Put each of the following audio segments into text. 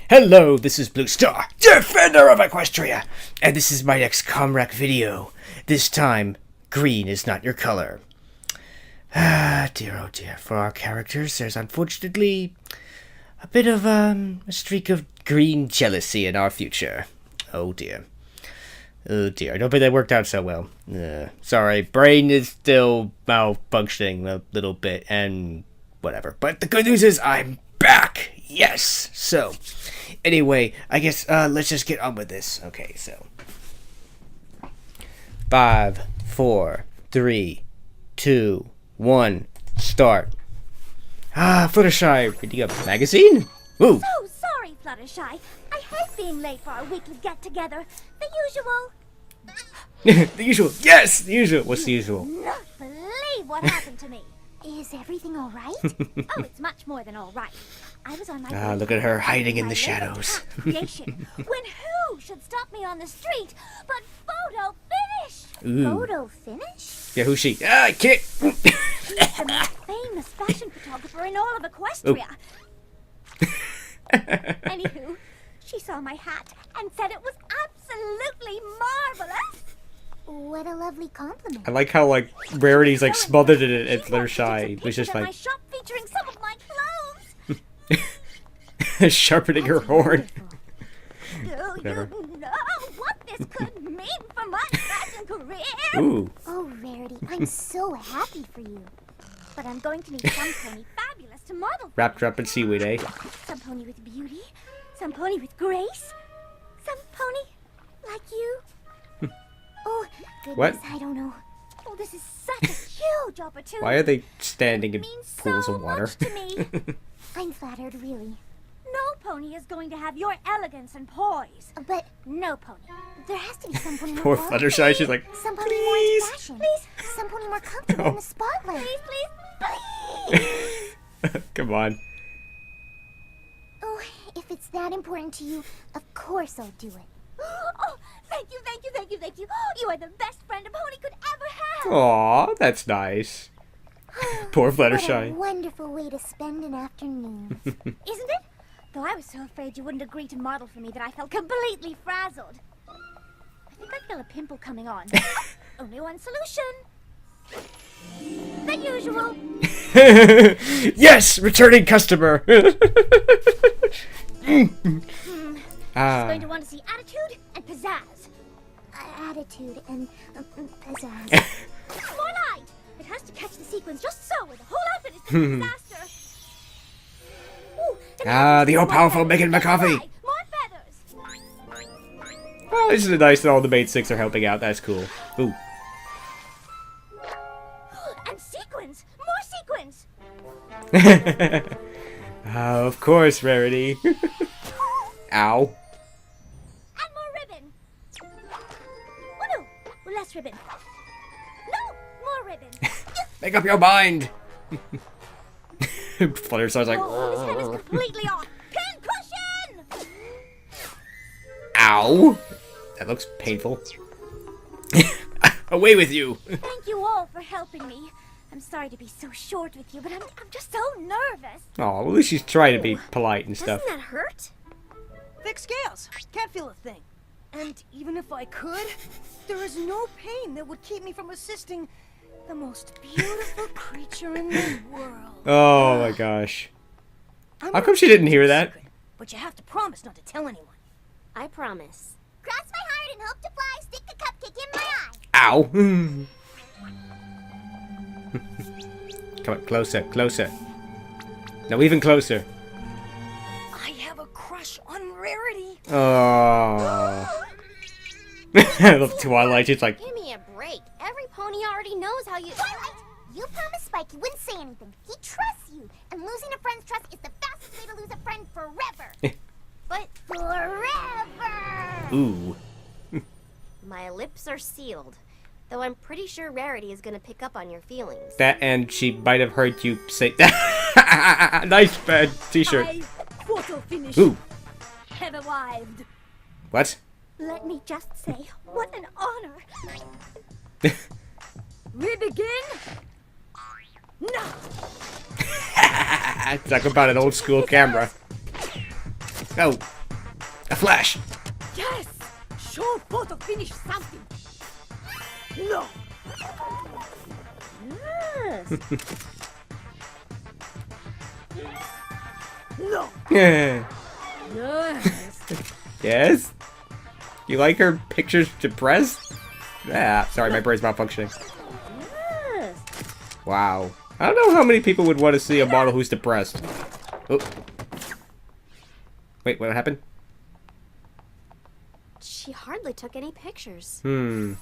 Hello, this is BlueStar, Defender of Equestria, and this is my next ComRac video. This time, green is not your color. Ah, dear, oh dear. For our characters, there's unfortunately a bit of a streak of green jealousy in our future. Oh dear. Oh dear, I don't think that worked out so well. Sorry, brain is still malfunctioning a little bit, and whatever. But the good news is I'm back! Yes! So, anyway, I guess let's just get on with this. Okay, so 5, 4, 3, 2, 1, start. Flutershy, reading a magazine? Ooh. So sorry, Fluttershy. I hate being late for our weekly get-together. The usual. The usual. Yes, the usual. What's the usual? Not believe what happened to me. Is everything all right? Oh, it's much more than all right. I was on my Look at her hiding in the shadows. Creation, when who should stop me on the street but Photo Finish? Ooh. Photo Finish? Yeah, who's she? I can't. She's the most famous fashion photographer in all of Equestria. Anywho, she saw my hat and said it was absolutely marvelous. What a lovely compliment. I like how like Rarity's like smothered in it and Fluttershy It was just my like shop featuring some of my clothes. sharpening her horn. Do you know what this could mean for my fashion career? Ooh. Oh, Rarity, I'm so happy for you. But I'm going to need some pony fabulous to model. Wrapped up in seaweed, eh? Some pony with beauty, some pony with grace, some pony like you. Oh, goodness, What? I don't know. Oh, this is such a huge opportunity. Why are they standing in It means pools so of water? much to me. I'm flattered, really. No pony is going to have your elegance and poise. But no pony. There has to be some pony more Poor quality. Fluttershy, she's like, Some pony please. more into fashion. Please. Some pony more comfortable in the spotlight. Please. Come on. Oh, if it's that important to you, of course I'll do it. Oh, thank you, thank you, thank you, thank you. You are the best friend a pony could ever have. Aw, that's nice. Poor What a Fluttershy. wonderful way to spend an afternoon. Isn't it? Though I was so afraid you wouldn't agree to model for me that I felt completely frazzled. I think I feel a pimple coming on. Only one solution. The usual. Yes, returning customer. She's going to want to see attitude and pizzazz. Attitude and pizzazz. More light! It has to catch the sequence just so, or the whole outfit is just a disaster. Ooh, The all-powerful Megan McCoffee. More feathers. Oh, this is nice that all the main six are helping out. That's cool. Ooh. And sequins! More sequins! Of course, Rarity. Ow. And more ribbon! Oh no! Less ribbon. No! More ribbon! Make up your mind. Fluttershy's like, Oh, this head is completely off! Pin cushion! ow. That looks painful. Away with you. Thank you all for helping me. I'm sorry to be so short with you, but I'm just so nervous. Oh, at least she's trying to be polite and stuff. Doesn't that hurt? Thick scales. Can't feel a thing. And even if I could, there is no pain that would keep me from assisting the most beautiful creature in the world. Oh my gosh. I'm How gonna come she keep didn't it hear a that? secret, but you have to promise not to tell anyone. I promise. Cross my heart and hope to fly. Stick a cupcake in my eye. Ow. Come on, closer, closer. No, even closer. I have a crush on Rarity. Oh. I love Twilight. She's like, Give me a break. Every pony already knows how you... Twilight! You promised Spike you wouldn't say anything. He trusts you. And losing a friend's trust is the fastest way to lose a friend forever. But forever! ooh. My lips are sealed, though I'm pretty sure Rarity is gonna pick up on your feelings. That and she might have heard you say that. Nice bad t-shirt. I photo finish. Ooh. Have arrived. What? Let me just say, what an honor. We begin now. Talk about an old school camera. Oh, a flash. Yes! Show photo finish something! No! Yes. No! Yeah. Yes! Yes? You like her pictures depressed? Ah, sorry, my brain's malfunctioning. Yes. Wow. I don't know how many people would want to see a model who's depressed. Oh. Wait, what happened? She hardly took any pictures. I'm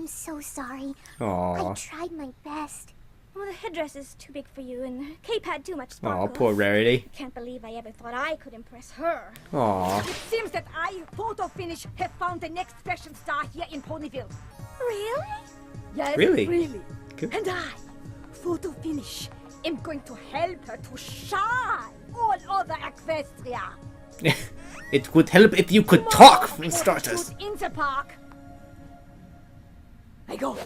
so sorry. I Aw. tried my best. Well, the headdress is too big for you, and the cape had too much sparkle. Aw, poor Rarity. Can't believe I ever thought I could impress her. Aw. It seems that I, Photo Finish, have found the next fashion star here in Ponyville. Really? Yes, Really? really. Good. And I, Photo Finish, am going to help her to shine all over Equestria. It would help if you could talk, for starters. Shoot in the park. I go.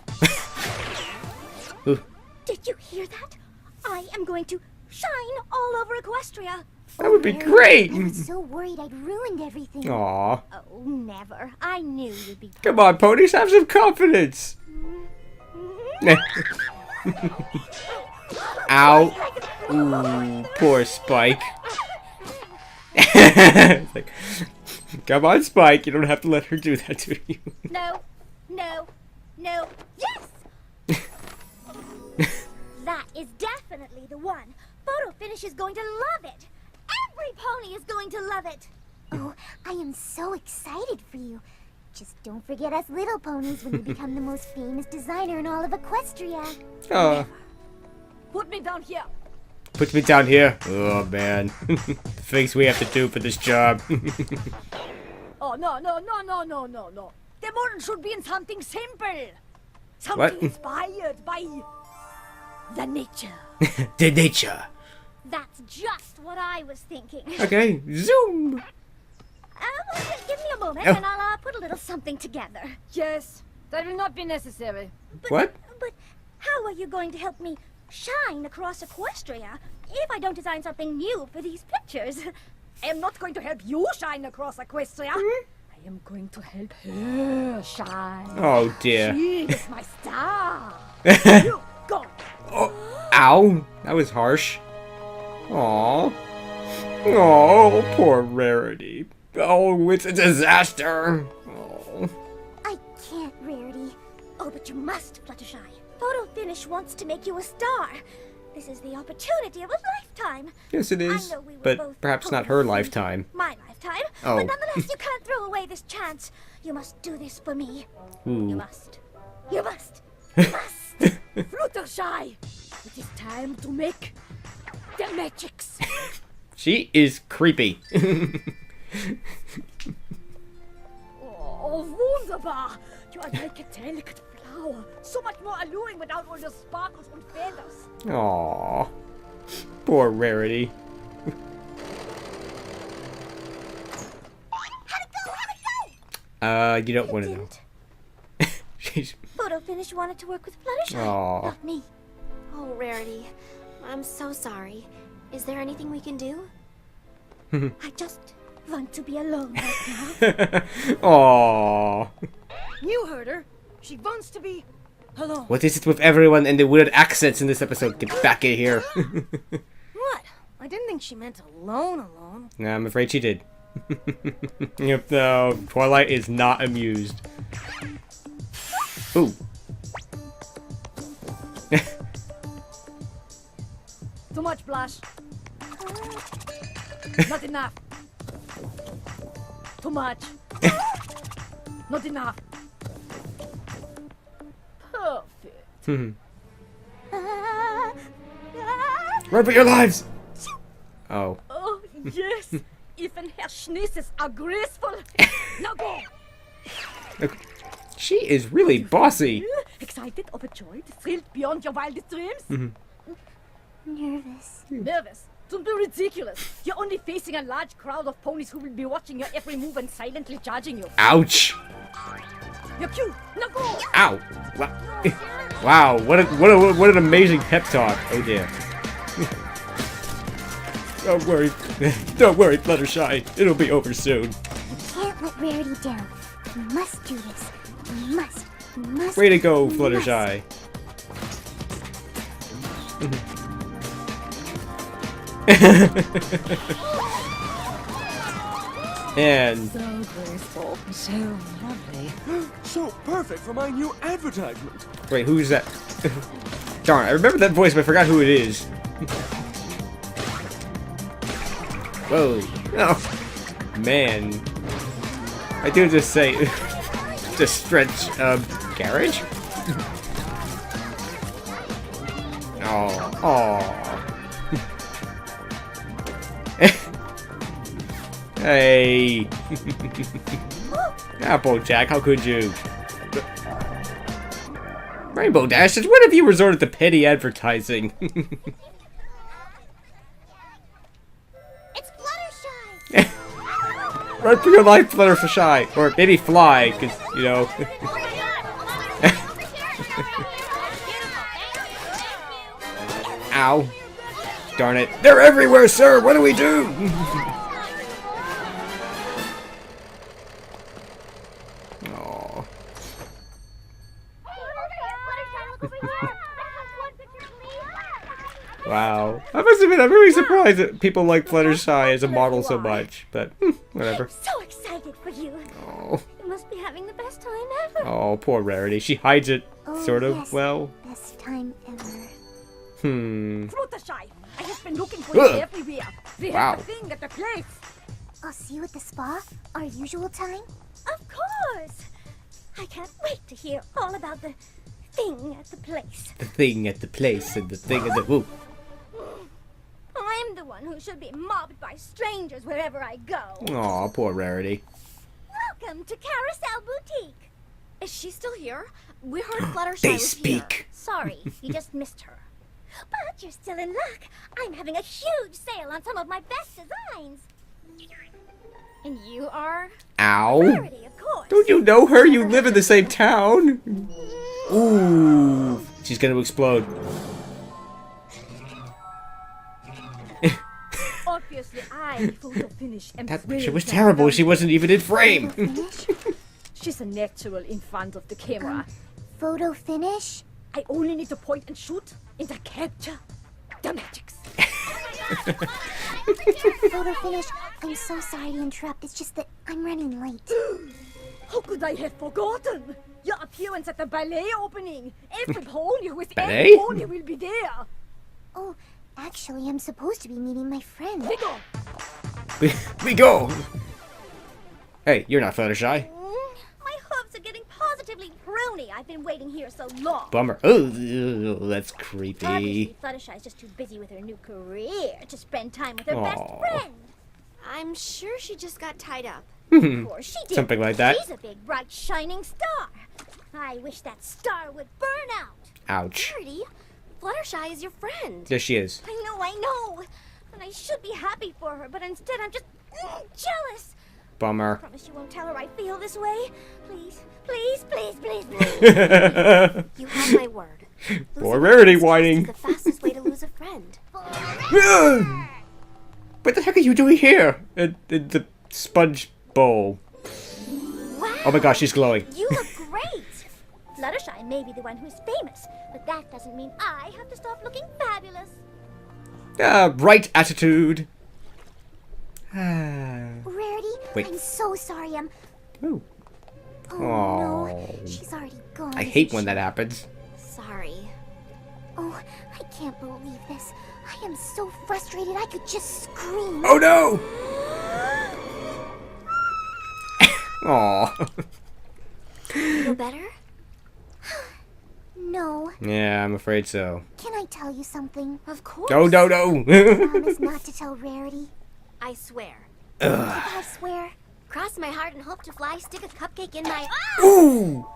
Ooh, Did you hear that? I am going to shine all over Equestria. that would be great. I was so worried I'd ruined everything. Aw. Oh, never. I knew you'd be Come on, ponies, have some confidence. Ow. Ooh, poor Spike. It's like, come on, Spike. You don't have to let her do that to you. No, no, no. Yes! That is definitely the one. Photo Finish is going to love it. Every pony is going to love it. Oh, I am so excited for you. Just don't forget us little ponies when you become the most famous designer in all of Equestria. Put me down here. Put me down here. Oh, man. Things we have to do for this job. Oh, no. The model should be in something simple. Something What? inspired by the nature. The nature. That's just what I was thinking. Okay, zoom. Well, give me a moment Oh. and I'll put a little something together. Yes, that will not be necessary. What? But how are you going to help me shine across Equestria if I don't design something new for these pictures? I am not going to help you shine across Equestria. I am going to help her shine. Oh, dear. She is my star. You go. Oh, ow. That was harsh. Aw. Oh, poor Rarity. Oh, it's a disaster. Oh. I can't, Rarity. Oh, but you must, Fluttershy. Photo Finish wants to make you a star. This is the opportunity of a lifetime. Yes, it is. I know we were But both perhaps not ponies her in lifetime. My lifetime. Oh. But nonetheless, you can't throw away this chance. You must do this for me. You Ooh. must. You must. You must. Flutershy, it is time to make the magics. She is creepy. Oh, wunderbar. You are like a delicate flower. So much more alluring without all the sparkles and feathers. Aw. Poor Rarity. How'd it go? How'd it go? You don't want to know. Didn't. She's... Photo Finish wanted to work with Fluttershy, Aw. not me. Oh, Rarity. I'm so sorry. Is there anything we can do? I just want to be alone right now. Aww. You heard her. She wants to be alone. What is it with everyone and the weird accents in this episode? Get back in here. What? I didn't think she meant alone. Nah, I'm afraid she did. Yep, no, Twilight is not amused. Ooh. Too much blush. Not enough. Too much. Not enough. Perfect. Run for your lives! Oh. Oh, yes. Even Herr Schneeses are graceful. Now go. Look, she is really bossy. Excited, overjoyed, thrilled beyond your wildest dreams? Nervous. Nervous. Don't be ridiculous. You're only facing a large crowd of ponies who will be watching your every move and silently judging you. Ouch. You're cute. Now go. Ow. Wow, what an amazing pep talk. Oh dear. Don't worry. Don't worry, Fluttershy. It'll be over soon. Can't let Rarity down. We must do this. We must. We must. Way to go, we Fluttershy. And So graceful. So lovely. So perfect for my new advertisement. wait, who's that? Darn, I remember that voice, but I forgot who it is. Whoa. Oh. Man. I do just say just stretch garage? Oh. Oh. Hey. Applejack, how could you? Rainbow Dash, when have you resorted to petty advertising? It's Fluttershy. Run for your life, Fluttershy. Or maybe fly, because, you know. Ow. Darn it. They're everywhere, sir! What do we do? Aww. Wow. I must admit, I'm really surprised that people like Fluttershy as a model so much, but whatever. So excited for you. Oh. You must be having the best time ever. Oh, poor Rarity. She hides it, sort of, yes. well. Best time ever. Flutershy, I have been looking for you Ugh. everywhere. We Wow. have a thing at the place. I'll see you at the spa. Our usual time. Of course! I can't wait to hear all about the thing at the place. The thing at the place and the thing at the... Ooh. I'm the one who should be mobbed by strangers wherever I go. Aw, poor Rarity. Welcome to Carousel Boutique. Is she still here? We heard Fluttershy They was speak. here. Sorry, you just missed her. But you're still in luck. I'm having a huge sale on some of my best designs. And you are? Ow. Rarity, of course. Don't you know her? You live in the same town. Ooh. She's gonna explode. Obviously, I photo finish and That thrill picture was them terrible. down. She wasn't even in frame. Finish. She's a natural in front of the camera. Photo finish. I only need to point and shoot in the capture the magics. Photo finish. I'm so sorry to interrupt. It's just that I'm running late. How could I have forgotten? Your appearance at the ballet opening. Every pony with Ballet? every pony will be there. Oh, actually, I'm supposed to be meeting my friend. Viggo, We go. Hey, you're not Fluttershy. My hooves are getting positively pruny. I've been waiting here so long. Bummer. Oh, that's creepy. Obviously, Fluttershy's just too busy with her new career to spend time with her best Aw. friend. I'm sure she just got tied up. Of course she did. Something like that. She's a big, bright, shining star. I wish that star would burn out. Ouch. Rarity, Fluttershy is your friend. There she is. I know. And I should be happy for her, but instead I'm just jealous. Bummer. Promise you won't tell her I feel this way. Please, please, please, please, please. You have my word. Poor Losing a Rarity friend's whining. just the fastest way to lose a friend. What the heck are you doing here? In the sponge bowl. Wow. Oh my gosh, she's glowing. You look great. Fluttershy may be the one who's famous, but that doesn't mean I have to stop looking fabulous. Right attitude. Ah. Rarity, Wait. I'm so sorry. Ooh. Oh Aw. no, she's already gone. I hate isn't when she? that happens. Sorry. Oh, I can't believe this. I am so frustrated. I could just scream. Oh no! Aw. Feel better? No, Yeah, I'm afraid so. can I tell you something? Of course. No. Promise not to tell Rarity. I swear. I swear. Cross my heart and hope to fly. Stick a cupcake in my. Ooh!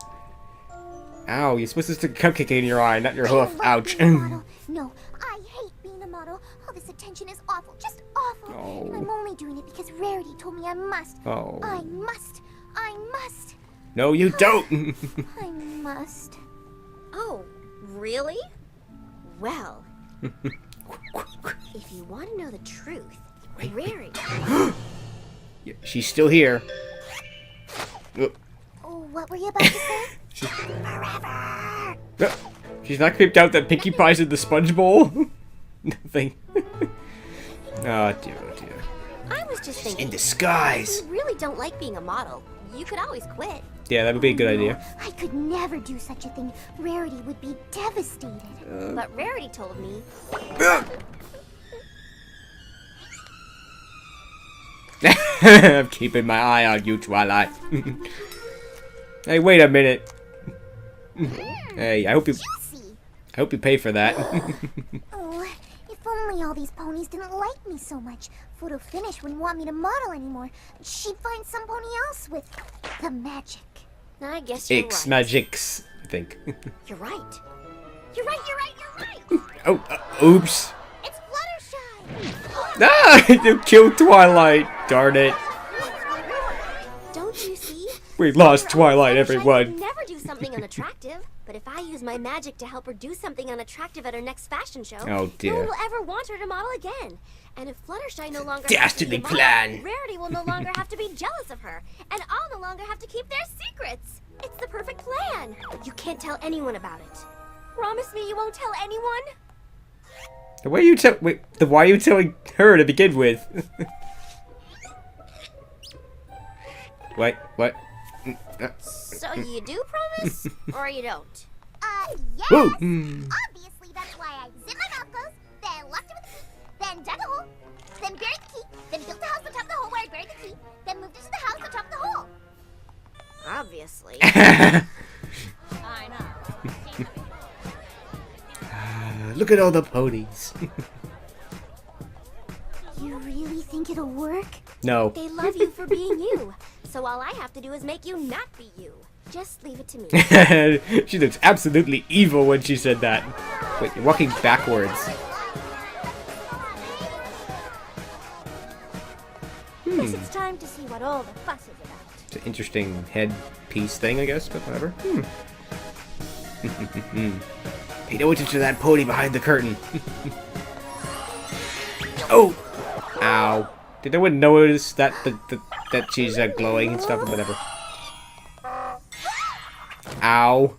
Ow, you're supposed to stick a cupcake in your eye, not your I hoof. love Ouch. being a model. No, I hate being a model. All this attention is awful, just awful. Oh. And I'm only doing it because Rarity told me I must. Oh. I must. I must. No, you don't! I must. Oh, really? Well, If you want to know the truth, Rarity. Yeah, she's still here. Oh, what were you about to say? She's not creeped out that Pinkie Pie's in the sponge bowl? Nothing. Oh dear, oh dear. I was just thinking. In disguise. If you really don't like being a model, you could always quit. Yeah, that would be a good idea. I could never do such a thing. Rarity would be devastated. But Rarity told me. I'm keeping my eye on you, Twilight. Hey, wait a minute. Hey, I hope you pay for that. Oh, if only all these ponies didn't like me so much. Photo Finish wouldn't want me to model anymore. She'd find some pony else with the magic. I guess you're X right. magics, I think. You're right. You're right. Oh, oops. It's Fluttershy! Ah, you killed Twilight. Darn it. Don't you see? We lost Twilight, Fluttershy everyone. would never do something unattractive. But if I use my magic to help her do something unattractive at her next fashion show, Oh, no one dear. will ever want her to model again. And if Fluttershy no longer Dastardly has to be a model, plan. Rarity will no longer have to be jealous of her, and I'll no longer have to keep their secrets. It's the perfect plan. You can't tell anyone about it. Promise me you won't tell anyone? Why are you why are you telling her to begin with? What? So you do promise, or you don't? Yes! Woo. Obviously, that's why I zipped my mouth closed, then locked it with the key, then dug a hole, then buried the key, then built a house on top of the hole where I buried the key, then moved into the house on top of the hole. Obviously. I know. Look at all the ponies. You really think it'll work? No. They love you for being you. So all I have to do is make you not be you. Just leave it to me. She looks absolutely evil when she said that. Wait, you're walking backwards. Guess it's time to see what all the fuss is about. It's an interesting headpiece thing, I guess, but whatever. Pay no attention to that pony behind the curtain. Oh! Ow. Did anyone notice that that she's glowing and stuff or whatever? Ow.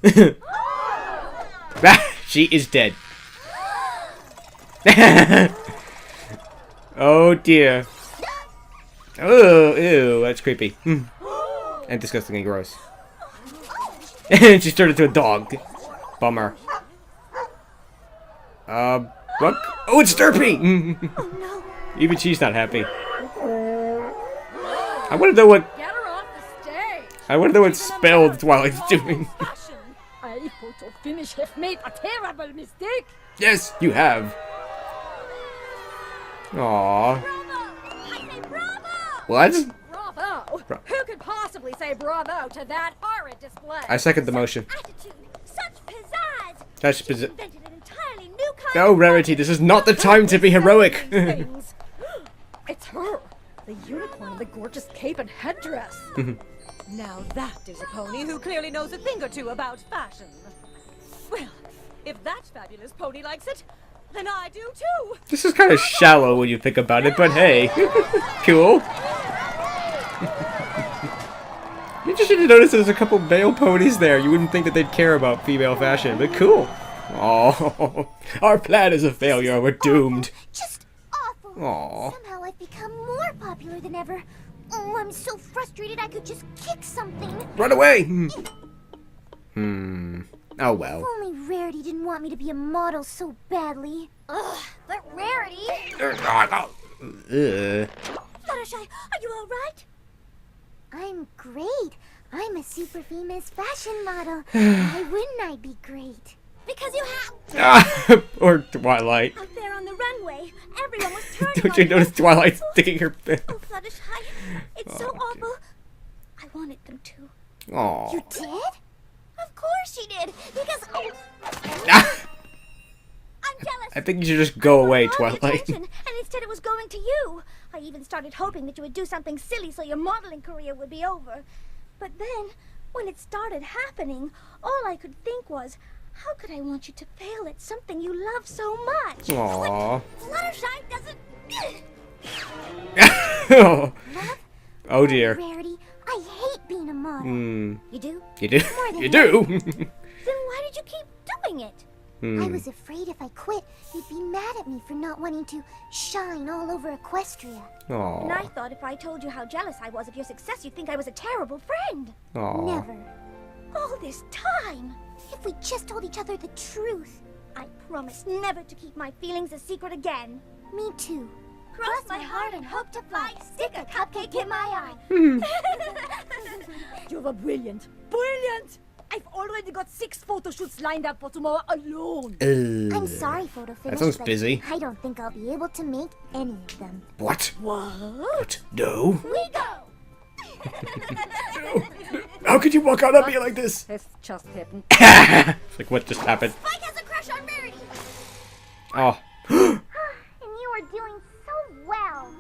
She is dead. Oh dear. Oh, ew, that's creepy. And disgustingly gross. And she's turned into a dog. Bummer. What? Oh, it's Derpy! Oh no. Even she's not happy. I want to know what. Get her off the stage. I want to know what spell Twilight's doing. I Photo Finish have made a terrible mistake. Yes, you have. Aww. I say bravo! What? Bravo! Who could possibly say bravo to that horrid display? I second the motion. Attitude, such pizzazz. That's She invented an entirely new kind No, of Rarity, this is not the time to be heroic. Things. It's her, the unicorn in the gorgeous cape and headdress. Now that is a pony who clearly knows a thing or two about fashion. Well, if that fabulous pony likes it, then I do too. This is kind of shallow when you think about it, but hey. Cool. Interesting to notice there's a couple male ponies there. You wouldn't think that they'd care about female fashion, but cool. Oh, our plan is a failure. We're doomed. Just awful. Aw. Somehow I've become more popular than ever. Oh, I'm so frustrated I could just kick something. Run away! Oh well. If only Rarity didn't want me to be a model so badly. Ugh, but Rarity. Ugh. Fluttershy, are you all right? I'm great. I'm a super famous fashion model. Why wouldn't I be great? Because you have. Or Twilight. Out there on the runway, everyone was turning Don't you on me. notice Twilight sticking her... Oh, Fluttershy, it's so awful. I wanted them to. Aww. You did? Of course she did. Because I'm jealous. I think you should just go away, All the Twilight. attention, and instead it was going to you. I even started hoping that you would do something silly so your modeling career would be over. But then, when it started happening, all I could think was, How could I want you to fail at something you love so much? Aww. Fluttershy doesn't... Oh dear. Rarity, I hate being a model. You do? You do? More than You do? Then why did you keep doing it? I was afraid if I quit, you'd be mad at me for not wanting to shine all over Equestria. And I Aww. thought if I told you how jealous I was of your success, you'd think I was a terrible friend. Aww. Never. All this time. If we just told each other the truth. I promise never to keep my feelings a secret again. Me too. Cross my heart and hope to fly. Stick a cupcake in my eye. You were brilliant. Brilliant! I've already got 6 photo shoots lined up for tomorrow alone. I'm sorry, Photo Finish, sounds but busy. I don't think I'll be able to make any of them. What? What? No? We go! How could you walk out on me like this? Has just happened. It's like, what just happened? Spike has a crush on Rarity. Oh. And you are doing so well.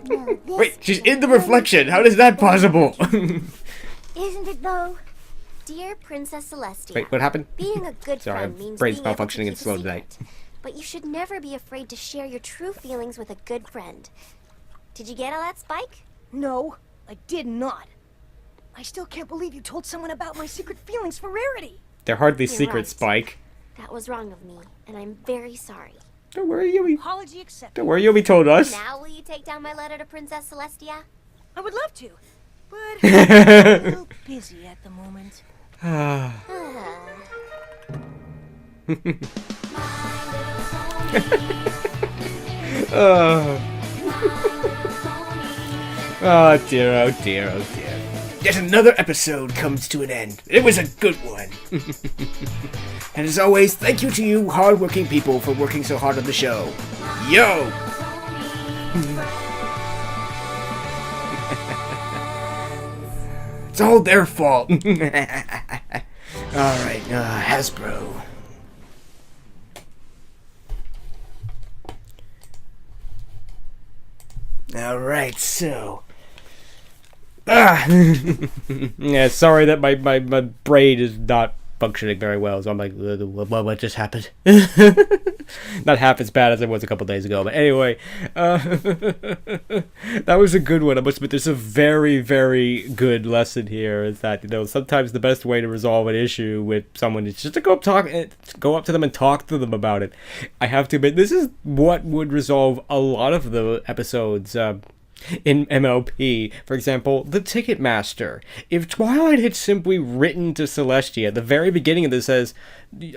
Now this Wait, she's is in the really reflection. How is that possible? Isn't it though? Dear Princess Celestia. Wait, what happened? Being a good Sorry, friend means brain's being able to malfunctioning and keep a slow secret. tonight. But you should never be afraid to share your true feelings with a good friend. Did you get all that, Spike? No, I did not. I still can't believe you told someone about my secret feelings for Rarity. They're hardly You're secrets, right. Spike. That was wrong of me, and I'm very sorry. Don't worry, Yumi. Apology accepted. Don't worry, Yumi told us. Now will you take down my letter to Princess Celestia? I would love to, but I'm a little busy at the moment. Oh dear, oh dear, oh dear. Yet another episode comes to an end. It was a good one. And as always, thank you to you hardworking people for working so hard on the show. Yo! It's all their fault. Alright, Hasbro. Alright, so... yeah, sorry that my brain is not functioning very well, so I'm like, what just happened? Not half as bad as it was a couple days ago, but anyway, that was a good one. I must admit, there's a very, very good lesson here, is that, you know, sometimes the best way to resolve an issue with someone is just to go up to them and talk to them about it. I have to admit, this is what would resolve a lot of the episodes, in MLP. For example, the Ticketmaster. If Twilight had simply written to Celestia at the very beginning of this says,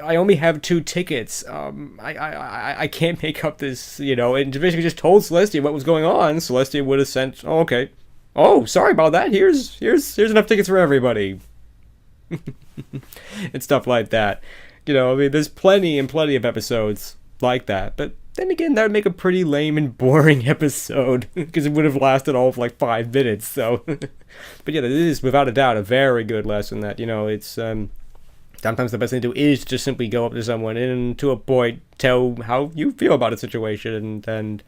I only have 2 tickets, I can't make up this, you know, and basically just told Celestia what was going on, Celestia would have sent, oh, okay, oh, sorry about that, here's enough tickets for everybody. And stuff like that. You know, I mean, there's plenty of episodes like that, but then again, that would make a pretty lame and boring episode, because it would have lasted all of like 5 minutes, so. But yeah, this is without a doubt a very good lesson that, you know, it's, sometimes the best thing to do is just simply go up to someone and, to a point, tell how you feel about a situation and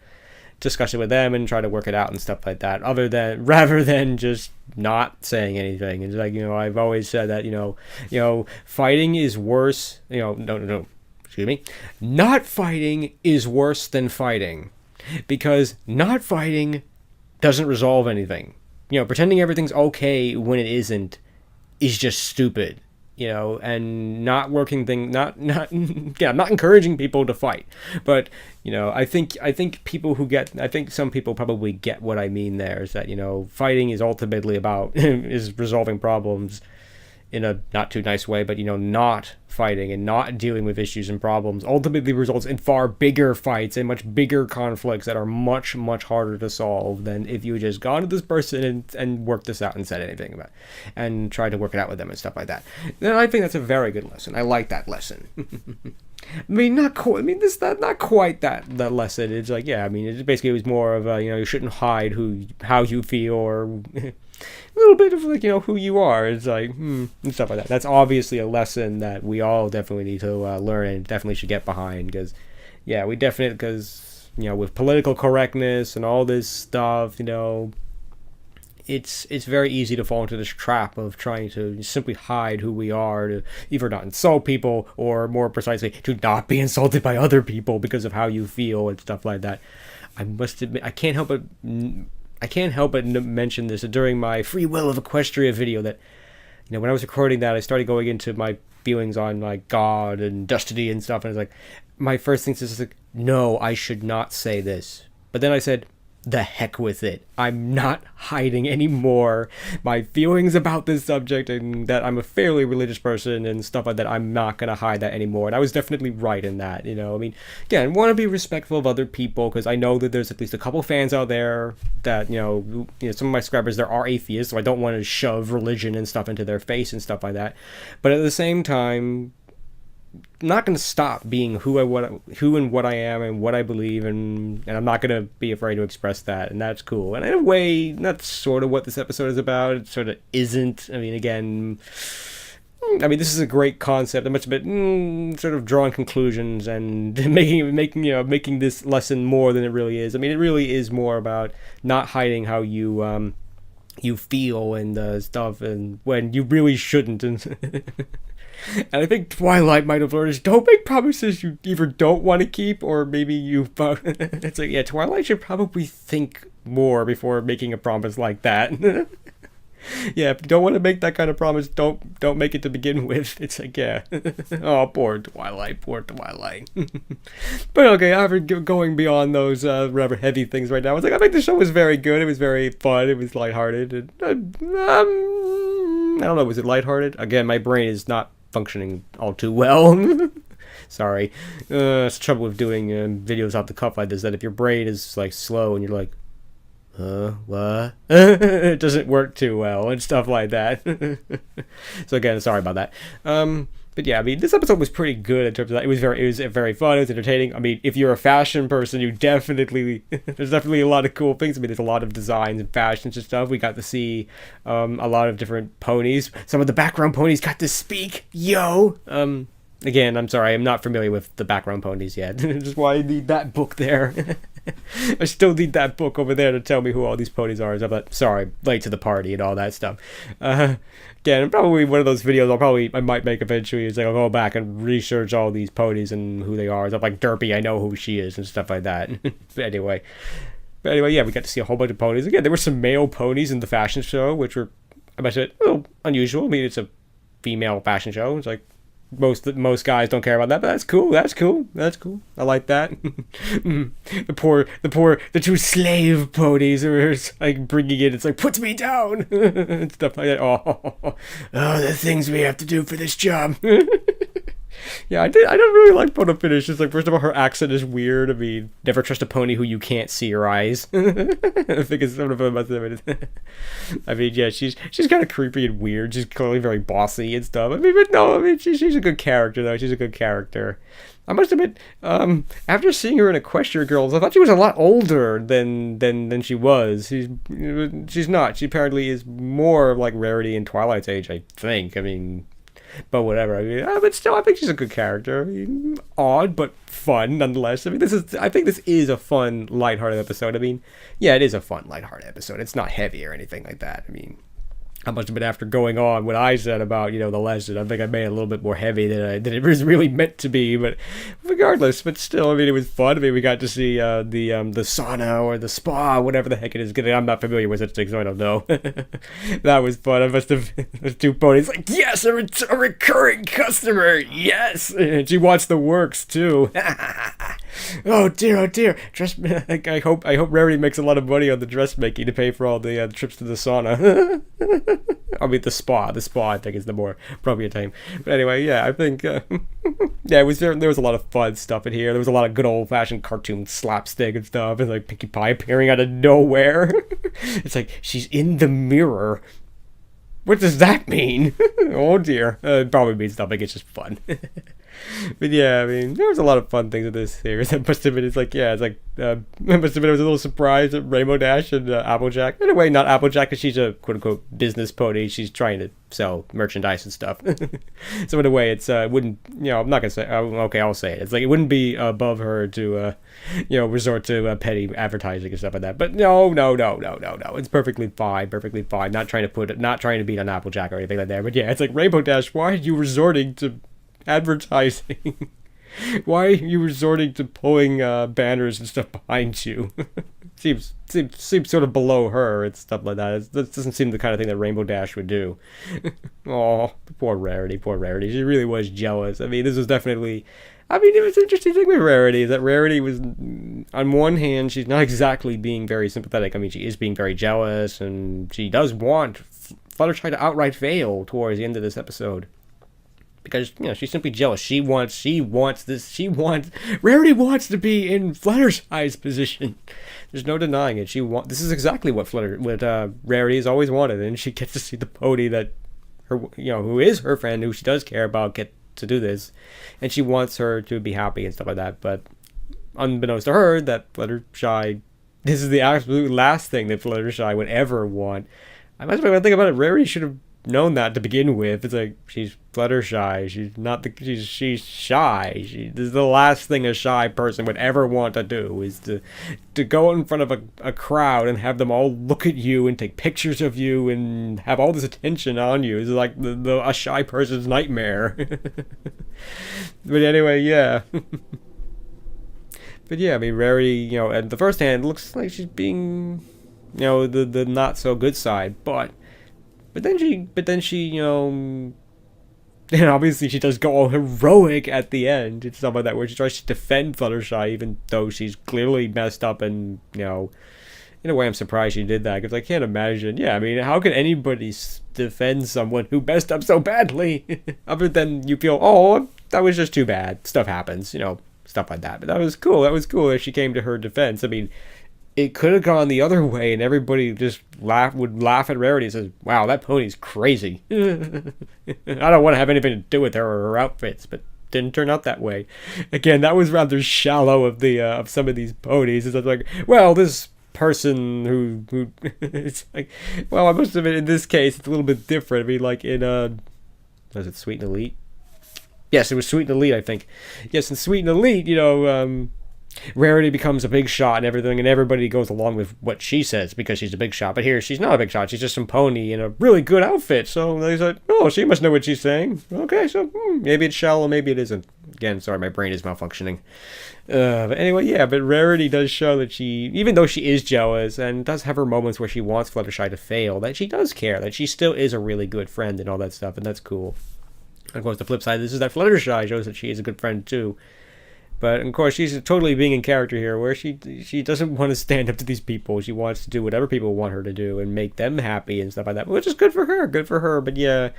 discuss it with them and try to work it out and stuff like that, rather than just not saying anything. It's like, you know, I've always said that, you know, fighting is worse, you know, no. Excuse me, not fighting is worse than fighting, because not fighting doesn't resolve anything. You know, pretending everything's okay when it isn't is just stupid. You know, and not encouraging people to fight. But, you know, I think some people probably get what I mean there, is that, you know, fighting is ultimately about is resolving problems in a not too nice way, but, you know, not fighting and not dealing with issues and problems ultimately results in far bigger fights and much bigger conflicts that are much, much harder to solve than if you just gone to this person and worked this out and said anything about it and tried to work it out with them and stuff like that. And I think that's a very good lesson. I like that lesson. I mean, not quite that lesson. It's like, yeah, I mean, it was more of a, you know, you shouldn't hide how you feel, or a little bit of, like, you know, who you are. It's like, and stuff like that. That's obviously a lesson that we all definitely need to learn and definitely should get behind, because, yeah, because, you know, with political correctness and all this stuff, you know, it's very easy to fall into this trap of trying to simply hide who we are, to either not insult people, or more precisely, to not be insulted by other people because of how you feel and stuff like that. I must admit, I can't help but mention this during my Free Will of Equestria video, that, you know, when I was recording that, I started going into my feelings on like God and destiny and stuff, and I was like, my first thing is just like, no, I should not say this. But then I said, the heck with it. I'm not hiding anymore my feelings about this subject, and that I'm a fairly religious person and stuff like that. I'm not going to hide that anymore. And I was definitely right in that, you know. I mean, again, I want to be respectful of other people, because I know that there's at least a couple fans out there that, you know, some of my subscribers, there are atheists, so I don't want to shove religion and stuff into their face and stuff like that. But at the same time, I'm not going to stop being who and what I am and what I believe, and I'm not going to be afraid to express that, and that's cool. And in a way, that's sort of what this episode is about. It sort of isn't. I mean, again, this is a great concept. I must admit, sort of drawing conclusions and making this lesson more than it really is. I mean, it really is more about not hiding how you feel and stuff, and when you really shouldn't. And and I think Twilight might have learned is, don't make promises you either don't want to keep, or maybe you... It's like, yeah, Twilight should probably think more before making a promise like that. Yeah, if you don't want to make that kind of promise, don't make it to begin with. It's like, yeah. Oh, poor Twilight. But okay, after going beyond those rather heavy things right now, I was like, I think the show was very good. It was very fun. It was lighthearted. And, I don't know, was it lighthearted? Again, my brain is not functioning all too well. Sorry. It's the trouble with doing videos off the cuff like this, that if your brain is like slow and you're like, what? It doesn't work too well and stuff like that. So again, sorry about that. But yeah, I mean, this episode was pretty good in terms of that. It was very fun. It was entertaining. I mean, if you're a fashion person, you definitely there's definitely a lot of cool things. I mean, there's a lot of designs and fashions and stuff. We got to see a lot of different ponies. Some of the background ponies got to speak. Yo. Again, I'm sorry, I'm not familiar with the background ponies yet. Just why I need that book there. I still need that book over there to tell me who all these ponies are. So I'm like, sorry, late to the party and all that stuff. Again, probably one of those videos I might make eventually is like, I'll go back and research all these ponies and who they are. Stuff like Derpy, I know who she is and stuff like that. But anyway, yeah, we got to see a whole bunch of ponies. Again, there were some male ponies in the fashion show, which were, I must admit, a little unusual. I mean, it's a female fashion show. It's like, most guys don't care about that, but that's cool. I like that. the two slave ponies are like bringing it. It's like, put me down and stuff like that. Oh, the things we have to do for this job. Yeah, I don't really like Photo Finish. It's like, first of all, her accent is weird. I mean, never trust a pony who you can't see her eyes. I think it's sort of a I mean, yeah, she's kind of creepy and weird. She's clearly very bossy and stuff. I mean, but no, I mean, she's a good character, though. She's a good character. I must admit, after seeing her in Equestria Girls, I thought she was a lot older than she was. She's not. She apparently is more like Rarity in Twilight's age, I think. I mean... But whatever. I mean, but still, I think she's a good character. I mean, odd, but fun nonetheless. I mean, I think this is a fun, lighthearted episode. I mean, yeah, it is a fun, lighthearted episode. It's not heavy or anything like that. I mean, I must have been, after going on what I said about, the lesson, I think I made it a little bit more heavy than it was really meant to be. But regardless, but still, I mean, it was fun. I mean, we got to see the sauna or the spa, whatever the heck it is. I'm not familiar with such things, so I don't know. That was fun. I must have, those two ponies like, yes, a recurring customer, yes. And she wants the works too. Oh dear. I hope Rarity makes a lot of money on the dressmaking to pay for all the trips to the sauna. I mean, the spa, I think, is the more appropriate time. But anyway, yeah, I think, yeah, there was a lot of fun stuff in here. There was a lot of good old-fashioned cartoon slapstick and stuff, and like Pinkie Pie appearing out of nowhere. It's like, she's in the mirror. What does that mean? Oh dear. It probably means nothing. It's just fun. But yeah, I mean, there was a lot of fun things in this series. I must admit, I must admit, I was a little surprised at Rainbow Dash and Applejack. In a way, not Applejack, because she's a quote-unquote business pony. She's trying to sell merchandise and stuff. So in a way, it's wouldn't, you know, I'm not gonna say, okay, I'll say it. It's like it wouldn't be above her to you know, resort to petty advertising and stuff like that. But no, it's perfectly fine, not trying to beat on Applejack or anything like that. But yeah, it's like, Rainbow Dash, why are you resorting to advertising? Why are you resorting to pulling banners and stuff behind you? seems sort of below her and stuff like that. That doesn't seem the kind of thing that Rainbow Dash would do. Oh, poor Rarity. She really was jealous. I mean, this was definitely... I mean, it was an interesting thing with Rarity, is that Rarity was, on one hand, she's not exactly being very sympathetic. I mean, she is being very jealous, and she does want Fluttershy to outright fail towards the end of this episode. Because, you know, she's simply jealous. Rarity wants to be in Fluttershy's position. There's no denying it. This is exactly what Rarity has always wanted, and she gets to see the pony that her, you know, who is her friend, who she does care about, get to do this, and she wants her to be happy and stuff like that. But unbeknownst to her, that Fluttershy, this is the absolute last thing that Fluttershy would ever want. I must think about it. Rarity should have known that to begin with. It's like, she's Fluttershy. She's shy. This is the last thing a shy person would ever want to do, is to go in front of a crowd and have them all look at you and take pictures of you and have all this attention on you. It's like a shy person's nightmare. But anyway, yeah. But yeah, I mean, Rarity, you know, at the first hand, looks like she's being, you know, the not so good side, but then she, you know, and obviously she does go all heroic at the end and stuff like that, where she tries to defend Fluttershy, even though she's clearly messed up. And, you know, in a way, I'm surprised she did that, because I can't imagine. Yeah, I mean, how can anybody defend someone who messed up so badly? Other than you feel, oh, that was just too bad. Stuff happens, you know, stuff like that. But that was cool. That was cool that she came to her defense. I mean, it could have gone the other way, and everybody just would laugh at Rarity and says, wow, that pony's crazy. I don't want to have anything to do with her or her outfits, but didn't turn out that way. Again, that was rather shallow of some of these ponies. It's like, well, this person who it's like, well, I must admit, in this case, it's a little bit different. I mean, like in, was it Sweet and Elite? Yes, it was Sweet and Elite, I think. Yes, in Sweet and Elite, you know, Rarity becomes a big shot and everything, and everybody goes along with what she says because she's a big shot. But here, she's not a big shot. She's just some pony in a really good outfit. So they said, oh, she must know what she's saying. Okay, so maybe it's shallow, maybe it isn't. Again, sorry, my brain is malfunctioning. But anyway, yeah, but Rarity does show that she, even though she is jealous and does have her moments where she wants Fluttershy to fail, that she does care, that she still is a really good friend and all that stuff, and that's cool. And of course, the flip side of this is that Fluttershy shows that she is a good friend too. But, of course, she's totally being in character here, where she doesn't want to stand up to these people. She wants to do whatever people want her to do and make them happy and stuff like that, which is good for her. But yeah,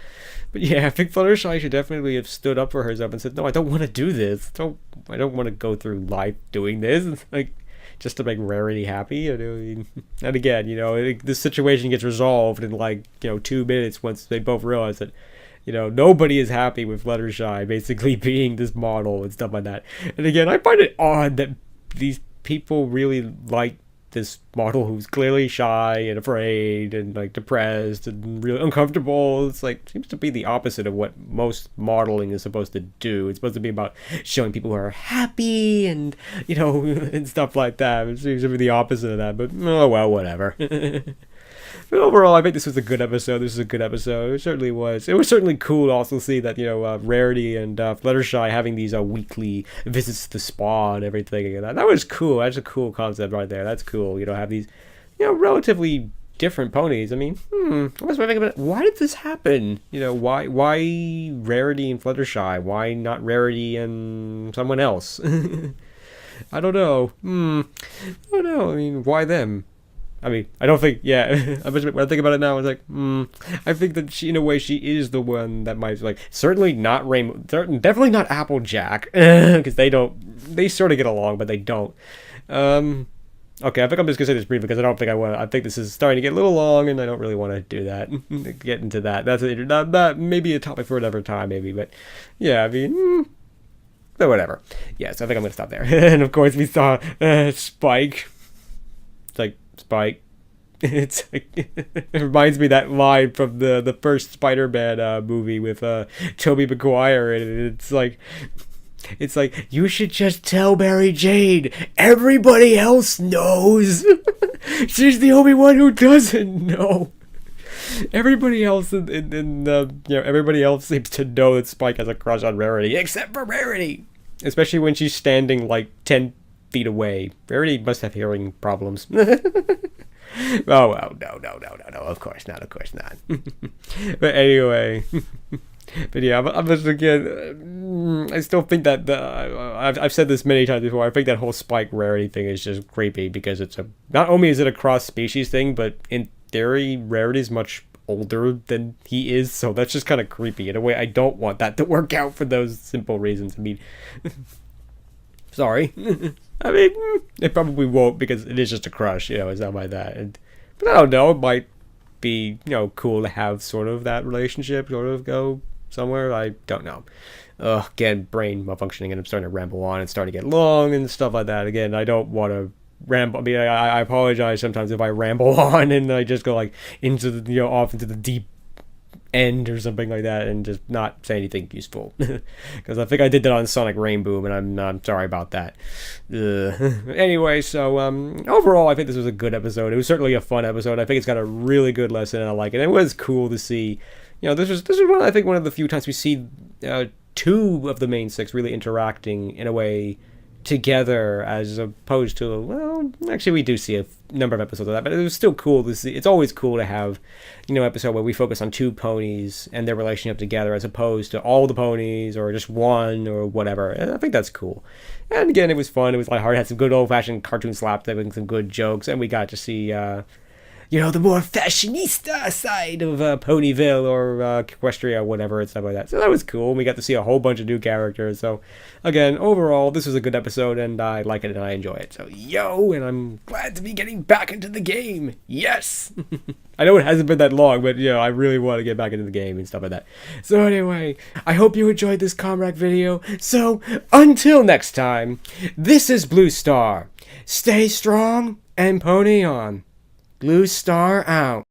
I think Fluttershy should definitely have stood up for herself and said, no, I don't want to do this. I don't want to go through life doing this, like, just to make Rarity happy. You know? And again, you know, this situation gets resolved in, like, you know, 2 minutes once they both realize that, you know, nobody is happy with Fluttershy basically being this model and stuff like that. And again, I find it odd that these people really like this model who's clearly shy and afraid and, like, depressed and really uncomfortable. It's like, seems to be the opposite of what most modeling is supposed to do. It's supposed to be about showing people who are happy and, you know, and stuff like that. It seems to be the opposite of that, but oh well, whatever. But overall, I think this was a good episode. It certainly was. It was certainly cool to also see that, you know, Rarity and Fluttershy having these weekly visits to the spa and everything. And that was cool. That's a cool concept right there. That's cool. You know, have these, you know, relatively different ponies. I mean, I was thinking about it. Why did this happen? You know, why Rarity and Fluttershy? Why not Rarity and someone else? I don't know. I don't know. I mean, why them? I mean, I don't think, yeah, when I think about it now, it's like, I think that she, in a way, she is the one that might, like, certainly not Rainbow, definitely not Applejack, because they sort of get along, but they don't. Okay, I think I'm just going to say this briefly, because I think this is starting to get a little long, and I don't really want to do that, get into that. That maybe a topic for another time, maybe, but, yeah, I mean, but whatever. Yeah, so I think I'm going to stop there. And, of course, we saw Spike. It's like, Spike, It's like, it reminds me of that line from the first Spider-Man movie with Tobey Maguire, and it's like, you should just tell Mary Jane. Everybody else knows. She's the only one who doesn't know. Everybody else everybody else seems to know that Spike has a crush on Rarity, except for Rarity. Especially when she's standing like 10 feet away. Rarity must have hearing problems. Oh, well, no, of course not. But anyway, but yeah, I'm just, again, I still think that I've said this many times before, I think that whole Spike Rarity thing is just creepy, because not only is it a cross-species thing, but in theory, Rarity's much older than he is, so that's just kind of creepy. In a way, I don't want that to work out for those simple reasons. I mean, sorry. I mean, it probably won't, because it is just a crush, it's not like that. But I don't know, it might be, cool to have sort of that relationship, sort of go somewhere. I don't know. Again, brain malfunctioning, and I'm starting to ramble on and starting to get long and stuff like that. Again, I don't want to ramble. I mean, I apologize sometimes if I ramble on and I just go like into the, off into the deep end or something like that, and just not say anything useful, because I think I did that on Sonic Rainboom, and I'm sorry about that. Anyway, so overall, I think this was a good episode. It was certainly a fun episode. I think it's got a really good lesson, and I like it. It was cool to see. This is one of the few times we see two of the main six really interacting in a way together, as opposed to, well, actually we do see a number of episodes of that, but it was still cool to see. It's always cool to have, episode where we focus on two ponies and their relationship together, as opposed to all the ponies or just one or whatever. And I think that's cool. And again, it was fun. It was lighthearted. It had some good old-fashioned cartoon slapstick and some good jokes, and we got to see the more fashionista side of Ponyville or Equestria or whatever and stuff like that. So that was cool. We got to see a whole bunch of new characters. So again, overall, this was a good episode, and I like it and I enjoy it. So and I'm glad to be getting back into the game. Yes! I know it hasn't been that long, but I really want to get back into the game and stuff like that. So anyway, I hope you enjoyed this ComRac video. So until next time, this is Blue Star. Stay strong and pony on. Blue Star out.